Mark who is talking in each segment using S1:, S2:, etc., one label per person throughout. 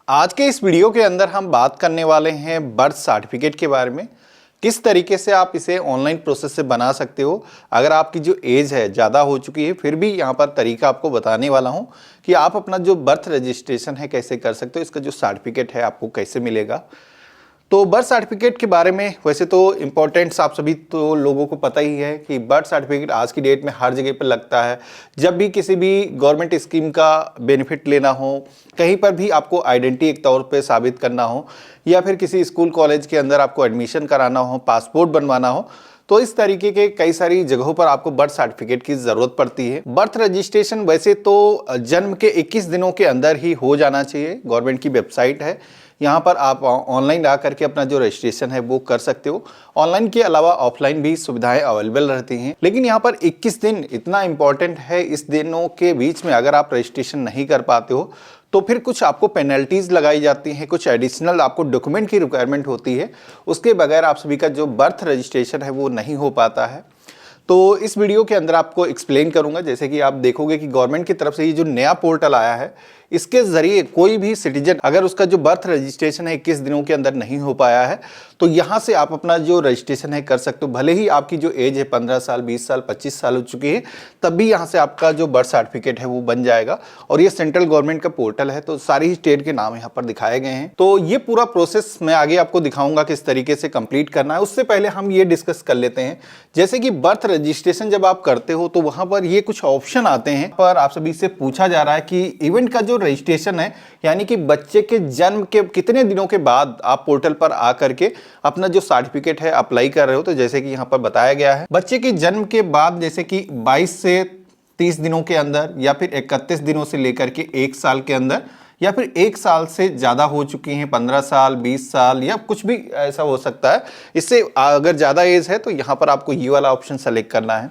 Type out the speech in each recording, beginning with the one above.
S1: आज के इस वीडियो के अंदर हम बात करने वाले हैं बर्थ सर्टिफिकेट के बारे में। किस तरीके से आप इसे ऑनलाइन प्रोसेस से बना सकते हो। अगर आपकी जो एज है ज़्यादा हो चुकी है फिर भी यहाँ पर तरीका आपको बताने वाला हूँ कि आप अपना जो बर्थ रजिस्ट्रेशन है कैसे कर सकते हो, इसका जो सर्टिफिकेट है आपको कैसे मिलेगा। तो बर्थ सर्टिफिकेट के बारे में वैसे तो इम्पोर्टेंट्स आप सभी तो लोगों को पता ही है कि बर्थ सर्टिफिकेट आज की डेट में हर जगह पर लगता है। जब भी किसी भी गवर्नमेंट स्कीम का बेनिफिट लेना हो, कहीं पर भी आपको आइडेंटिटी एक तौर पे साबित करना हो, या फिर किसी स्कूल कॉलेज के अंदर आपको एडमिशन कराना हो, पासपोर्ट बनवाना हो, तो इस तरीके के कई सारी जगहों पर आपको बर्थ सर्टिफिकेट की ज़रूरत पड़ती है। बर्थ रजिस्ट्रेशन वैसे तो जन्म के 21 दिनों के अंदर ही हो जाना चाहिए। गवर्नमेंट की वेबसाइट है, यहाँ पर आप ऑनलाइन आ करके अपना जो रजिस्ट्रेशन है वो कर सकते हो। ऑनलाइन के अलावा ऑफलाइन भी सुविधाएं अवेलेबल रहती हैं, लेकिन यहाँ पर 21 दिन इतना इंपॉर्टेंट है। इस दिनों के बीच में अगर आप रजिस्ट्रेशन नहीं कर पाते हो तो फिर कुछ आपको पेनल्टीज लगाई जाती हैं, कुछ एडिशनल आपको डॉक्यूमेंट की रिक्वायरमेंट होती है। उसके बगैर आप सभी का जो बर्थ रजिस्ट्रेशन है वो नहीं हो पाता है। तो इस वीडियो के अंदर आपको एक्सप्लेन करूंगा। जैसे कि आप देखोगे कि गवर्नमेंट की तरफ से ये जो नया पोर्टल आया है, इसके जरिए कोई भी सिटीजन अगर उसका जो बर्थ रजिस्ट्रेशन है 21 दिनों के अंदर नहीं हो पाया है तो यहाँ से आप अपना जो रजिस्ट्रेशन है कर सकते हो। भले ही आपकी जो एज है 15 साल, 20 साल, 25 साल हो चुकी है, तब भी यहाँ से आपका जो बर्थ सर्टिफिकेट है वो बन जाएगा। और ये सेंट्रल गवर्नमेंट का पोर्टल है, तो सारी ही स्टेट के नाम यहाँ पर दिखाए गए हैं। तो ये पूरा प्रोसेस मैं आगे आपको दिखाऊंगा किस तरीके से कंप्लीट करना है। उससे पहले हम ये डिस्कस कर लेते हैं, जैसे कि बर्थ रजिस्ट्रेशन जब आप करते हो तो वहां पर ये कुछ ऑप्शन आते हैं। पर आप सभी से पूछा जा रहा है कि इवेंट का जो रजिस्ट्रेशन है, यानी कि बच्चे के जन्म के कितने दिनों के बाद आप पोर्टल पर आकर के अपना जो सर्टिफिकेट है अप्लाई कर रहे हो। तो जैसे कि यहाँ पर बताया गया है, बच्चे के जन्म के बाद जैसे कि 22 से 30 दिनों के अंदर, या फिर 31 दिनों से लेकर के 1 साल के अंदर, या फिर 1 साल से ज़्यादा हो चुकी हैं, 15 साल, 20 साल, या कुछ भी ऐसा हो सकता है। इससे अगर ज़्यादा एज है तो यहाँ पर आपको ये वाला ऑप्शन सेलेक्ट करना है।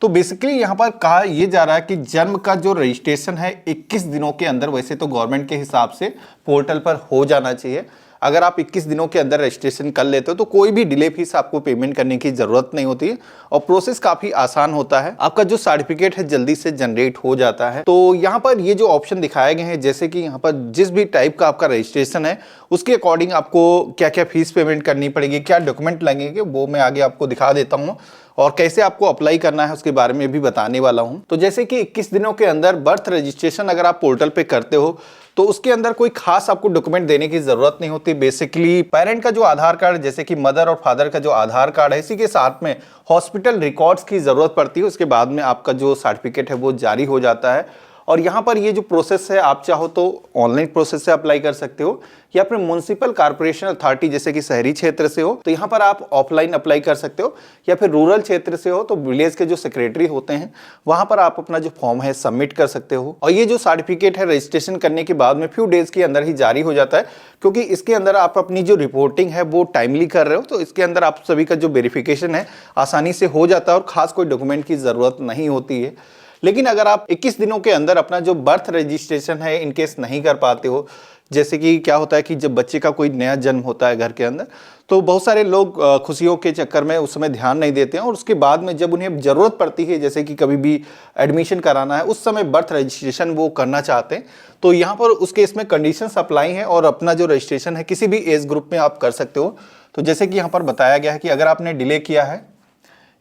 S1: तो बेसिकली यहाँ पर कहा यह जा रहा है कि जन्म का जो रजिस्ट्रेशन है 21 दिनों के अंदर वैसे तो गवर्नमेंट के हिसाब से पोर्टल पर हो जाना चाहिए। अगर आप 21 दिनों के अंदर रजिस्ट्रेशन कर लेते हो तो कोई भी डिले फीस आपको पेमेंट करने की जरूरत नहीं होती है और प्रोसेस काफी आसान होता है। आपका जो सर्टिफिकेट है जल्दी से जनरेट हो जाता है। तो यहाँ पर ये जो ऑप्शन दिखाए गए हैं, जैसे कि यहाँ पर जिस भी टाइप का आपका रजिस्ट्रेशन है उसके अकॉर्डिंग आपको क्या क्या फीस पेमेंट करनी पड़ेगी, क्या डॉक्यूमेंट लगेंगे, वो मैं आगे आपको दिखा देता हूँ। और कैसे आपको अप्लाई करना है उसके बारे में भी बताने वाला हूं। तो जैसे कि 21 दिनों के अंदर बर्थ रजिस्ट्रेशन अगर आप पोर्टल पे करते हो तो उसके अंदर कोई खास आपको डॉक्यूमेंट देने की जरूरत नहीं होती। बेसिकली पेरेंट का जो आधार कार्ड, जैसे कि मदर और फादर का जो आधार कार्ड है, इसी के साथ में हॉस्पिटल रिकॉर्ड्स की जरूरत पड़ती है। उसके बाद में आपका जो सर्टिफिकेट है वो जारी हो जाता है। और यहाँ पर ये जो प्रोसेस है, आप चाहो तो ऑनलाइन प्रोसेस से अप्लाई कर सकते हो, या फिर म्युनिसिपल कॉर्पोरेशन अथॉरिटी जैसे कि शहरी क्षेत्र से हो तो यहाँ पर आप ऑफलाइन अप्लाई कर सकते हो, या फिर रूरल क्षेत्र से हो तो विलेज के जो सेक्रेटरी होते हैं वहाँ पर आप अपना जो फॉर्म है सबमिट कर सकते हो। और ये जो सर्टिफिकेट है रजिस्ट्रेशन करने के बाद में फ्यू डेज के अंदर ही जारी हो जाता है, क्योंकि इसके अंदर आप अपनी जो रिपोर्टिंग है वो टाइमली कर रहे हो। तो इसके अंदर आप सभी का जो वेरिफिकेशन है आसानी से हो जाता है और खास कोई डॉक्यूमेंट की जरूरत नहीं होती है। लेकिन अगर आप 21 दिनों के अंदर अपना जो बर्थ रजिस्ट्रेशन है इनकेस नहीं कर पाते हो, जैसे कि क्या होता है कि जब बच्चे का कोई नया जन्म होता है घर के अंदर, तो बहुत सारे लोग खुशियों के चक्कर में उस समय ध्यान नहीं देते हैं, और उसके बाद में जब उन्हें ज़रूरत पड़ती है, जैसे कि कभी भी एडमिशन कराना है, उस समय बर्थ रजिस्ट्रेशन वो करना चाहते हैं। तो यहाँ पर उसके इसमें कंडीशंस अप्लाई हैं और अपना जो रजिस्ट्रेशन है किसी भी एज ग्रुप में आप कर सकते हो। तो जैसे कि यहाँ पर बताया गया है कि अगर आपने डिले किया है,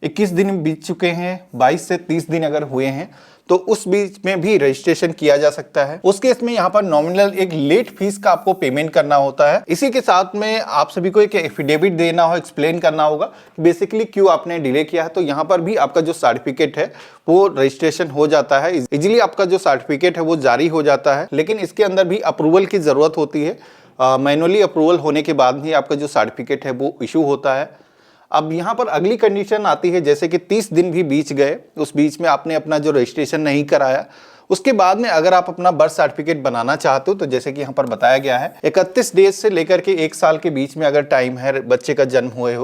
S1: 21 दिन बीत चुके हैं, 22 से 30 दिन अगर हुए हैं, तो उस बीच में भी रजिस्ट्रेशन किया जा सकता है। उस केस में यहाँ पर नॉमिनल एक लेट फीस का आपको पेमेंट करना होता है। इसी के साथ में आप सभी को एक एफिडेविट देना हो, एक्सप्लेन करना होगा बेसिकली क्यों आपने डिले किया है। तो यहाँ पर भी आपका जो सर्टिफिकेट है वो रजिस्ट्रेशन हो जाता है, इजीली आपका जो सर्टिफिकेट है वो जारी हो जाता है। लेकिन इसके अंदर भी अप्रूवल की जरूरत होती है। मैनुअली अप्रूवल होने के बाद ही आपका जो सर्टिफिकेट है वो इशू होता है। अब यहाँ पर अगली कंडीशन आती है, जैसे कि 30 दिन भी बीच गए, उस बीच में आपने अपना जो रजिस्ट्रेशन नहीं कराया, उसके बाद में अगर आप अपना बर्थ सर्टिफिकेट बनाना चाहते हो तो जैसे कि यहाँ पर बताया गया है 31 डेज से लेकर के 1 साल के बीच में अगर टाइम है बच्चे का जन्म हुए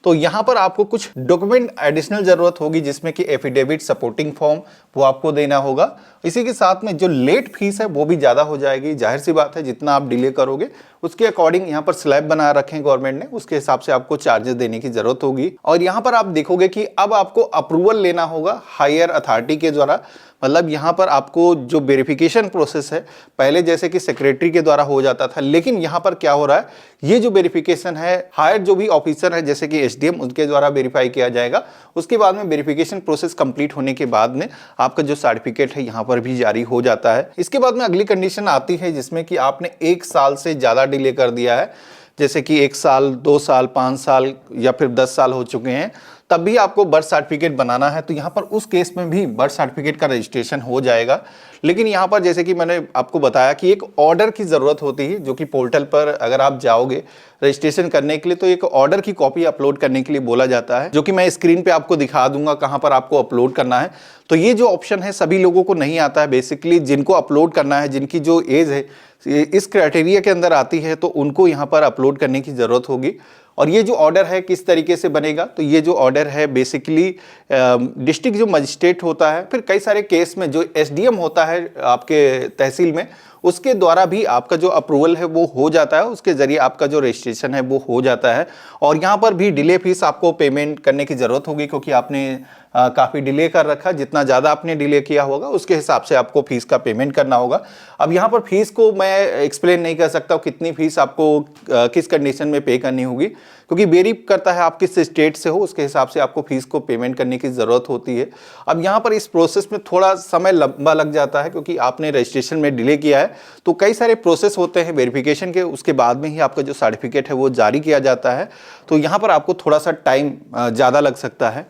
S1: तो यहाँ पर आपको कुछ डॉक्यूमेंट एडिशनल जरूरत होगी, जिसमें कि एफिडेविट, सपोर्टिंग फॉर्म वो आपको देना होगा। इसी के साथ में जो लेट फीस है वो भी ज़्यादा हो जाएगी। जाहिर सी बात है, जितना आप डिले करोगे उसके अकॉर्डिंग यहाँ पर स्लैब बना रखे हैं गवर्नमेंट ने, उसके हिसाब से आपको चार्जेस देने की जरूरत होगी। और यहाँ पर आप देखोगे कि अब आपको अप्रूवल लेना होगा हायर अथॉरिटी के द्वारा। मतलब यहाँ पर आपको जो वेरिफिकेशन प्रोसेस है, पहले जैसे कि सेक्रेटरी के द्वारा हो जाता था, लेकिन यहाँ पर क्या हो रहा है, ये जो वेरिफिकेशन है हायर जो भी ऑफिसर है जैसे कि एसडीएम, उनके द्वारा वेरीफाई किया जाएगा। उसके बाद में वेरिफिकेशन प्रोसेस कंप्लीट होने के बाद में आपका जो सर्टिफिकेट है यहाँ पर भी जारी हो जाता है। इसके बाद में अगली कंडीशन आती है जिसमें कि आपने 1 साल से ज़्यादा डिले कर दिया है, जैसे कि 1 साल, 2 साल, 5 साल या फिर 10 साल हो चुके हैं, तब भी आपको बर्थ सर्टिफिकेट बनाना है। तो यहाँ पर उस केस में भी बर्थ सर्टिफिकेट का रजिस्ट्रेशन हो जाएगा। लेकिन यहाँ पर जैसे कि मैंने आपको बताया कि एक ऑर्डर की ज़रूरत होती है, जो कि पोर्टल पर अगर आप जाओगे रजिस्ट्रेशन करने के लिए तो एक ऑर्डर की कॉपी अपलोड करने के लिए बोला जाता है, जो कि मैं स्क्रीन पे आपको दिखा दूंगा कहाँ पर आपको अपलोड करना है। तो ये जो ऑप्शन है सभी लोगों को नहीं आता है। बेसिकली जिनको अपलोड करना है, जिनकी जो एज है इस क्राइटेरिया के अंदर आती है, तो उनको यहाँ पर अपलोड करने की ज़रूरत होगी। और ये जो ऑर्डर है किस तरीके से बनेगा, तो ये जो ऑर्डर है बेसिकली डिस्ट्रिक्ट जो मजिस्ट्रेट होता है, फिर कई सारे केस में जो एसडीएम होता है आपके तहसील में, उसके द्वारा भी आपका जो अप्रूवल है वो हो जाता है, उसके ज़रिए आपका जो रजिस्ट्रेशन है वो हो जाता है। और यहाँ पर भी डिले फीस आपको पेमेंट करने की ज़रूरत होगी, क्योंकि आपने काफ़ी डिले कर रखा। जितना ज़्यादा आपने डिले किया होगा उसके हिसाब से आपको फीस का पेमेंट करना होगा। अब यहाँ पर फीस को मैं एक्सप्लेन नहीं कर सकता कितनी फीस आपको किस कंडीशन में पे करनी होगी, क्योंकि वेरी करता है आप किस स्टेट से हो, उसके हिसाब से आपको फीस को पेमेंट करने की ज़रूरत होती है। अब यहाँ पर इस प्रोसेस में थोड़ा समय लंबा लग जाता है, क्योंकि आपने रजिस्ट्रेशन में डिले किया है, तो कई सारे प्रोसेस होते हैं वेरिफिकेशन के, उसके बाद में ही आपका जो सर्टिफिकेट है वो जारी किया जाता है। तो यहाँ पर आपको थोड़ा सा टाइम ज़्यादा लग सकता है।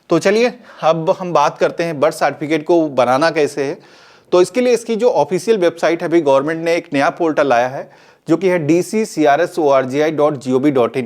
S1: तो चलिए अब हम बात करते हैं बर्थ सर्टिफिकेट को बनाना कैसे है। तो इसके लिए इसकी जो ऑफिशियल वेबसाइट है, अभी गवर्नमेंट ने एक नया पोर्टल लाया है जो कि है dccrsorgi.gov.in।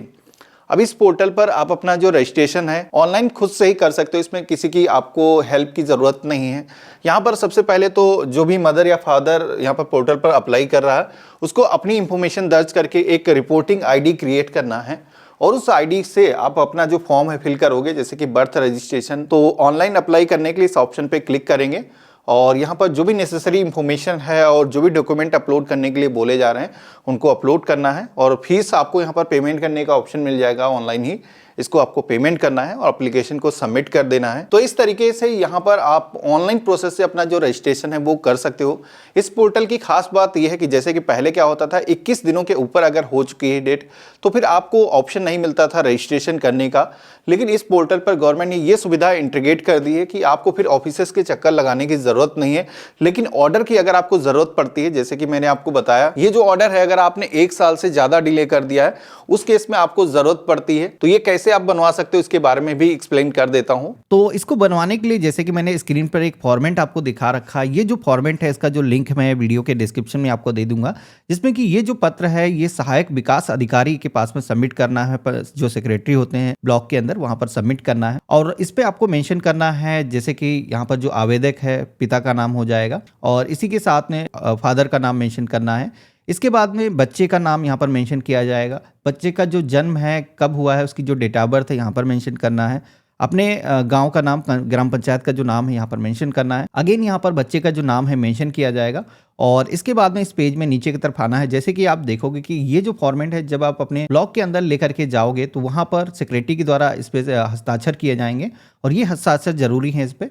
S1: अब इस पोर्टल पर आप अपना जो रजिस्ट्रेशन है ऑनलाइन खुद से ही कर सकते हो, इसमें किसी की आपको हेल्प की ज़रूरत नहीं है। यहाँ पर सबसे पहले तो जो भी मदर या फादर यहाँ पर पोर्टल पर अप्लाई कर रहा है, उसको अपनी इंफॉर्मेशन दर्ज करके एक रिपोर्टिंग आईडी क्रिएट करना है, और उस आईडी से आप अपना जो फॉर्म है फिल करोगे, जैसे कि बर्थ रजिस्ट्रेशन। तो ऑनलाइन अप्लाई करने के लिए इस ऑप्शन पे क्लिक करेंगे, और यहाँ पर जो भी नेसेसरी इंफॉर्मेशन है और जो भी डॉक्यूमेंट अपलोड करने के लिए बोले जा रहे हैं उनको अपलोड करना है। और फीस आपको यहाँ पर पेमेंट करने का ऑप्शन मिल जाएगा, ऑनलाइन ही इसको आपको पेमेंट करना है और एप्लीकेशन को सबमिट कर देना है। तो इस तरीके से यहाँ पर आप ऑनलाइन प्रोसेस से अपना जो रजिस्ट्रेशन है वो कर सकते हो। इस पोर्टल की खास बात यह है कि जैसे कि पहले क्या होता था, 21 दिनों के ऊपर अगर हो चुकी है डेट तो फिर आपको ऑप्शन नहीं मिलता था रजिस्ट्रेशन करने का। लेकिन इस पोर्टल पर गवर्नमेंट ने ये सुविधा इंटीग्रेट कर दी है कि आपको फिर ऑफिसेस के चक्कर लगाने की जरूरत नहीं है। लेकिन ऑर्डर की अगर आपको जरूरत पड़ती है, जैसे कि मैंने आपको बताया, ये जो ऑर्डर है अगर आपने 1 साल से ज्यादा डिले कर दिया है उस केस में आपको जरूरत पड़ती है। तो ये कैसे आप बनवा सकते हो इसके बारे में भी एक्सप्लेन कर देता हूं।
S2: तो इसको बनवाने के लिए जैसे कि मैंने स्क्रीन पर एक फॉर्मेट आपको दिखा रखा है। ये जो फॉर्मेट है इसका जो लिंक मैं वीडियो के डिस्क्रिप्शन में आपको दे दूंगा, जिसमें कि ये जो पत्र है ये सहायक विकास अधिकारी के पास में सबमिट करना है, जो सेक्रेटरी होते हैं ब्लॉक के अंदर, वहां पर सबमिट करना है। और इस पे आपको मेंशन करना है, जैसे कि यहाँ पर जो आवेदक है पिता का नाम हो जाएगा, और इसी के साथ में फादर का नाम मेंशन करना है। इसके बाद में बच्चे का नाम यहाँ पर मेंशन किया जाएगा, बच्चे का जो जन्म है कब हुआ है उसकी जो डेट ऑफ बर्थ है यहाँ पर मेंशन करना है, अपने गांव का नाम, ग्राम पंचायत का जो नाम है यहाँ पर मेंशन करना है। अगेन यहाँ पर बच्चे का जो नाम है मेंशन किया जाएगा, और इसके बाद में इस पेज में नीचे की तरफ आना है। जैसे कि आप देखोगे कि ये जो फॉर्मेट है जब आप अपने ब्लॉक के अंदर लेकर के जाओगे तो वहाँ पर सेक्रेटरी के द्वारा इस पे हस्ताक्षर किए जाएंगे, और ये हस्ताक्षर जरूरी है इस पे।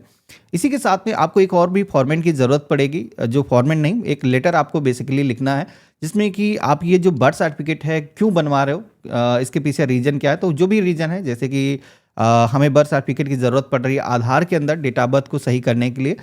S2: इसी के साथ में आपको एक और भी फॉर्मेट की ज़रूरत पड़ेगी, जो फॉर्मेट नहीं, एक लेटर आपको बेसिकली लिखना है, जिसमें कि आप ये जो बर्थ सर्टिफिकेट है क्यों बनवा रहे हो, इसके पीछे रीज़न क्या है। तो जो भी रीज़न है, जैसे कि हमें बर्थ सर्टिफिकेट की ज़रूरत पड़ रही है आधार के अंदर डेट ऑफ बर्थ को सही करने के लिए,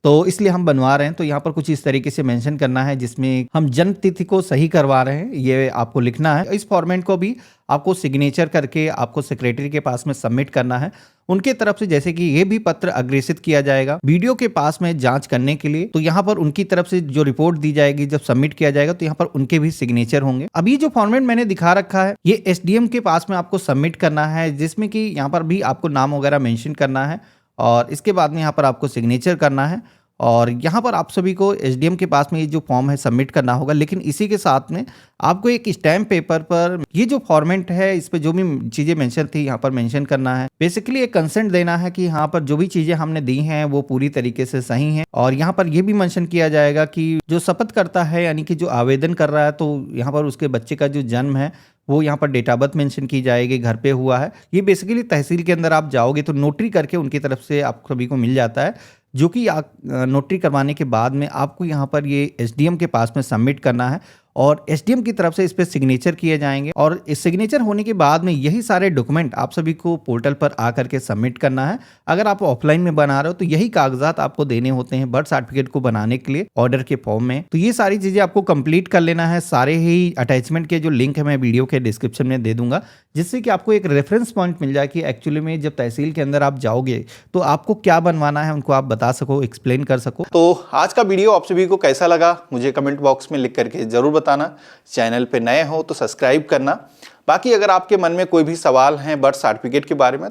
S2: तो इसलिए हम बनवा रहे हैं। तो यहाँ पर कुछ इस तरीके से मेंशन करना है, जिसमें हम जन्म तिथि को सही करवा रहे हैं, ये आपको लिखना है। इस फॉर्मेट को भी आपको सिग्नेचर करके आपको सेक्रेटरी के पास में सबमिट करना है उनके तरफ से, जैसे कि ये भी पत्र अग्रेसित किया जाएगा वीडियो के पास में जांच करने के लिए। तो यहाँ पर उनकी तरफ से जो रिपोर्ट दी जाएगी जब सबमिट किया जाएगा तो यहाँ पर उनके भी सिग्नेचर होंगे। अब ये जो फॉर्मेट मैंने दिखा रखा है ये एसडीएम के पास में आपको सबमिट करना है, जिसमें कि यहाँ पर भी आपको नाम वगैरह मेंशन करना है, और इसके बाद में यहाँ पर आपको सिग्नेचर करना है। और यहाँ पर आप सभी को एसडीएम के पास में ये जो फॉर्म है सबमिट करना होगा, लेकिन इसी के साथ में आपको एक स्टैम्प पेपर पर ये जो फॉर्मेट है इस पे जो भी चीज़ें मेंशन थी यहाँ पर मेंशन करना है। बेसिकली एक कंसेंट देना है कि यहाँ पर जो भी चीज़ें हमने दी हैं वो पूरी तरीके से सही हैं। और यहाँ पर ये भी मेंशन किया जाएगा कि जो शपथ करता है यानी कि जो आवेदन कर रहा है तो यहाँ पर उसके बच्चे का जो जन्म है वो यहाँ पर डेट ऑफ बर्थ मेंशन की जाएगी, घर पे हुआ है। ये बेसिकली तहसील के अंदर आप जाओगे तो नोटरी करके उनकी तरफ से आप सभी को मिल जाता है, जो कि नोटरी करवाने के बाद में आपको यहाँ पर ये एसडीएम के पास में सबमिट करना है और एसडीएम की तरफ से इस पर सिग्नेचर किए जाएंगे। और इस सिग्नेचर होने के बाद में यही सारे डॉक्यूमेंट आप सभी को पोर्टल पर आकर के सबमिट करना है। अगर आप ऑफलाइन में बना रहे हो तो यही कागजात आपको देने होते हैं बर्थ सर्टिफिकेट को बनाने के लिए ऑर्डर के फॉर्म में। तो ये सारी चीजें आपको कंप्लीट कर लेना है। सारे ही अटैचमेंट के जो लिंक है मैं वीडियो के डिस्क्रिप्शन में दे दूंगा, जिससे कि आपको एक रेफरेंस पॉइंट मिल जाए कि एक्चुअली में जब तहसील के अंदर आप जाओगे तो आपको क्या बनवाना है उनको आप बता सको, एक्सप्लेन कर सको।
S1: तो आज का वीडियो आप सभी को कैसा लगा मुझे कमेंट बॉक्स में लिख करके जरूर बताना। चैनल पे नए हो तो सब्सक्राइब करना। बाकी अगर आपके मन में कोई भी सवाल हैं बर्थ सर्टिफिकेट के बारे में